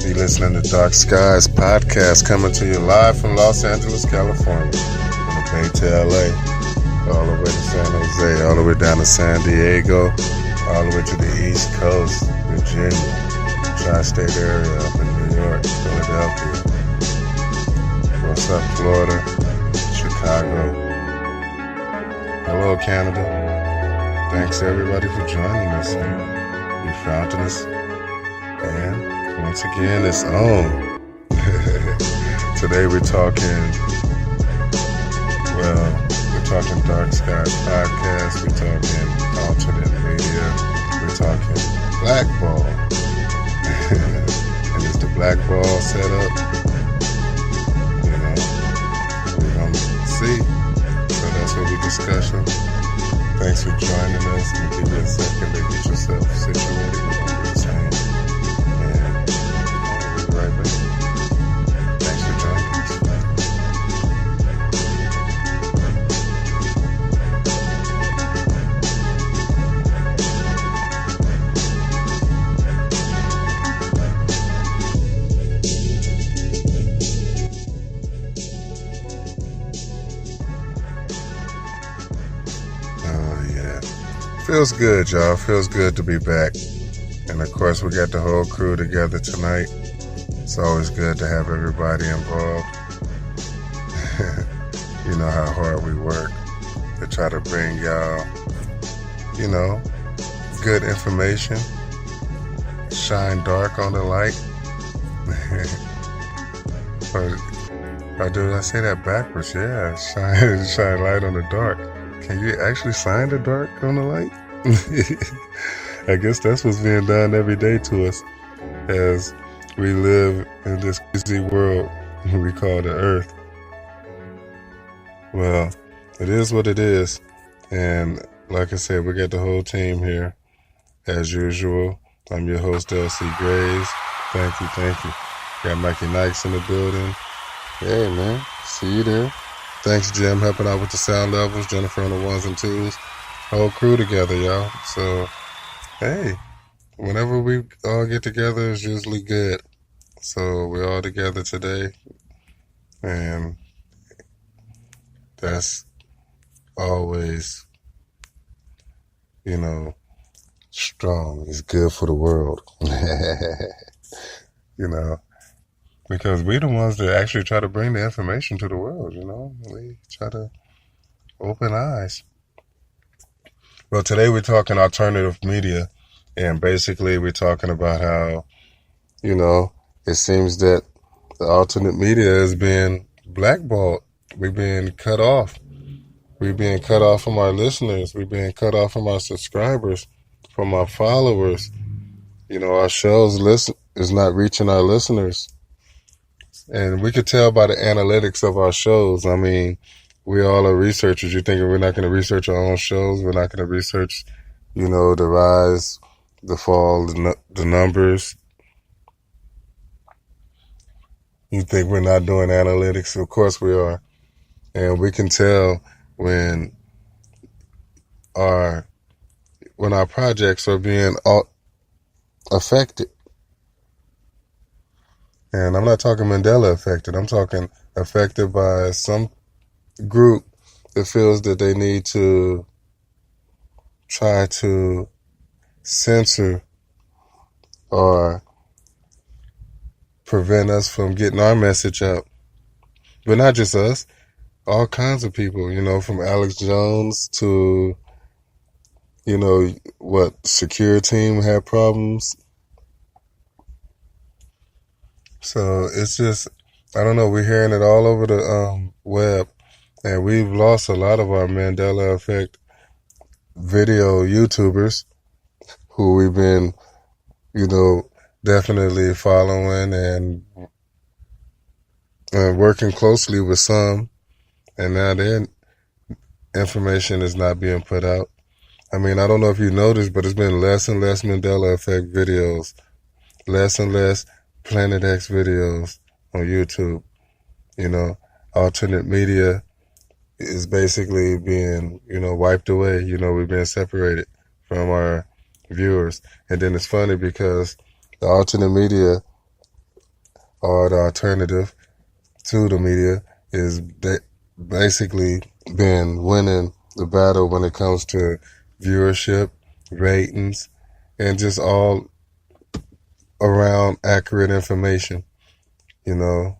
You're listening to Darkskies Podcast, coming to you live from Los Angeles, California, from the Bay to LA, all the way to San Jose, all the way down to San Diego, all the way to the East Coast, Virginia, tri-state area up in New York, Philadelphia. What's up, Florida, Chicago? Hello, Canada. Thanks everybody for joining us. You found us, and once again, it's on. Today we're talking Darkskies Podcast, we're talking alternate media, we're talking Blackball. And it's the Blackball setup. You know, we're going to see. So that's what we're discussing. Thanks for joining us. I'm going to give you a second to get yourself situated. We're going to do the same. Right back. Thanks for joining us. Oh yeah. Feels good, y'all. Feels good to be back. And of course we got the whole crew together tonight. It's always good to have everybody involved. You know how hard we work to try to bring y'all, you know, good information. Shine dark on the light. or did I say that backwards? Yeah, shine light on the dark. Can you actually shine the dark on the light? I guess that's what's being done every day to us as we live in this crazy world we call the earth. Well, it is what it is. And like I said, we got the whole team here as usual. I'm your host, LC Graves. Thank you. Got Mikey Nikes in the building. Hey, man. See you there. Thanks, Jim, helping out with the sound levels. Jennifer on the ones and twos. Whole crew together, y'all. So, hey. Whenever we all get together, it's usually good. So we're all together today, and that's always, you know, strong. It's good for the world. You know, because we're the ones that actually try to bring the information to the world, you know. We try to open eyes. Well, today we're talking alternative media. And basically, we're talking about how, you know, it seems that the alternate media is being blackballed. We're being cut off. We're being cut off from our listeners. We're being cut off from our subscribers, from our followers. You know, our shows is not reaching our listeners. And we could tell by the analytics of our shows. I mean, we all are researchers. You think we're not going to research our own shows? We're not going to research, you know, the rise, the fall, the numbers. You think we're not doing analytics? Of course we are. And we can tell when our projects are being affected. And I'm not talking Mandela affected. I'm talking affected by some group that feels that they need to try to censor or prevent us from getting our message out. But not just us, all kinds of people, you know, from Alex Jones to, you know, Secure Team had problems. So it's just, I don't know, we're hearing it all over the web, and we've lost a lot of our Mandela effect video YouTubers who we've been, you know, definitely following and working closely with some, and now their information is not being put out. I mean, I don't know if you noticed, but it's been less and less Mandela Effect videos, less and less Planet X videos on YouTube. You know, alternate media is basically being, you know, wiped away. You know, we've been separated from our viewers. And then it's funny because the alternate media or the alternative to the media is basically been winning the battle when it comes to viewership, ratings, and just all around accurate information, you know.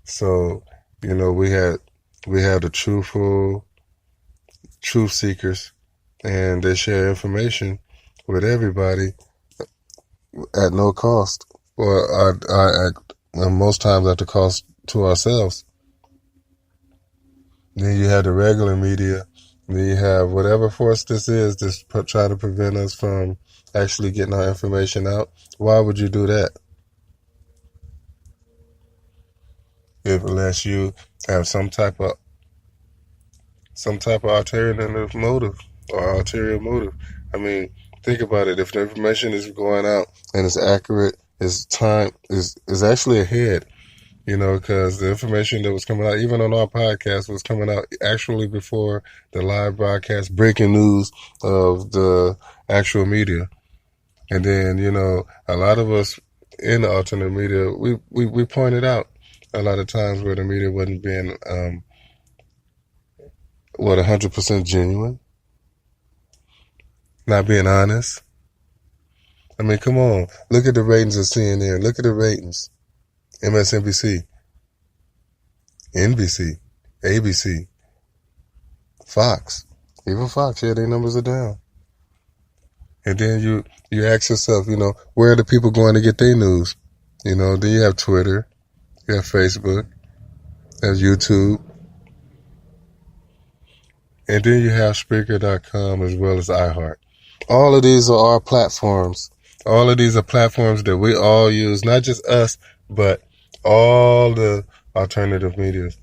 So, we had the truth seekers, and they share information with everybody at no cost, or most times at the cost to ourselves. Then you have the regular media. Then you have whatever force this is that's trying to prevent us from actually getting our information out. Why would you do that? Unless you have some type of alternative motive or ulterior motive. I mean, think about it. If the information is going out and it's accurate, is actually ahead. Because the information that was coming out, even on our podcast, was coming out actually before the live broadcast, breaking news of the actual media. And then, a lot of us in the alternate media, we pointed out a lot of times where the media wasn't being, 100% genuine, not being honest. I mean, come on, look at the ratings of CNN, look at the ratings. MSNBC, NBC, ABC, Fox. Even Fox, yeah, their numbers are down. And then you ask yourself, where are the people going to get their news? Then you have Twitter, you have Facebook, you have YouTube. And then you have Spreaker.com as well as iHeart. All of these are our platforms. All of these are platforms that we all use, not just us, but all the alternative medias.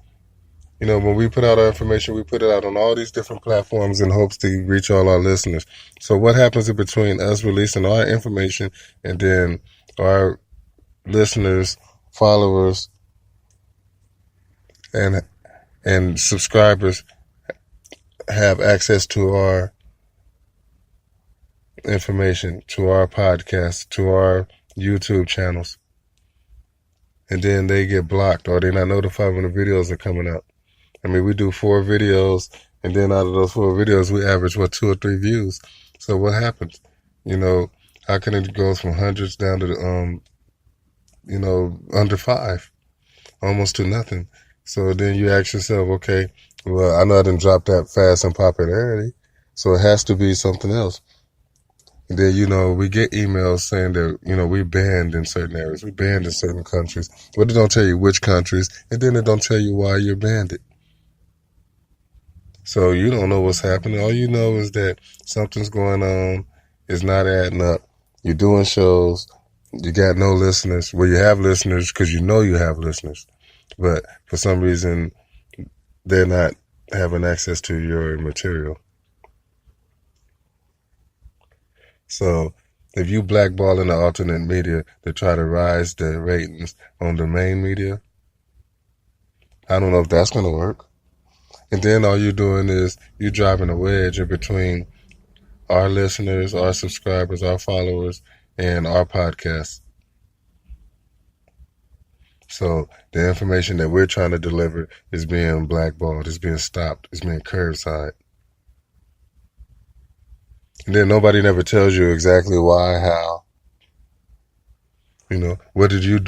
When we put out our information, we put it out on all these different platforms in hopes to reach all our listeners. So what happens in between us releasing our information and then our listeners, followers, and subscribers have access to our information, to our podcast, to our YouTube channels? And then they get blocked or they're not notified when the videos are coming out. I mean, we do 4 videos, and then out of those 4 videos, we average, 2 or 3 views. So what happens? How can it go from hundreds down to, under 5, almost to nothing? So then you ask yourself, okay, well, I know I didn't drop that fast in popularity, so it has to be something else. And then, we get emails saying that, we banned in certain areas. We banned in certain countries. But it don't tell you which countries. And then it don't tell you why you're banned it. So you don't know what's happening. All you know is that something's going on. It's not adding up. You're doing shows. You got no listeners. Well, you have listeners because you have listeners. But for some reason, they're not having access to your material. So if you blackball in the alternate media to try to rise the ratings on the main media, I don't know if that's going to work. And then all you're doing is you're driving a wedge in between our listeners, our subscribers, our followers, and our podcast. So the information that we're trying to deliver is being blackballed, is being stopped, is being curbside. And then nobody never tells you exactly why, how. What did you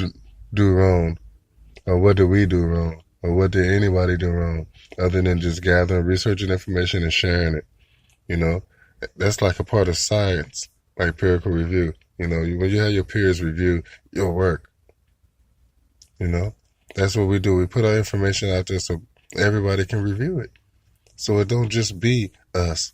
do wrong? Or what did we do wrong? Or what did anybody do wrong? Other than just gathering, researching information and sharing it. That's like a part of science, like empirical review. When you have your peers review your work, that's what we do. We put our information out there so everybody can review it. So it don't just be us.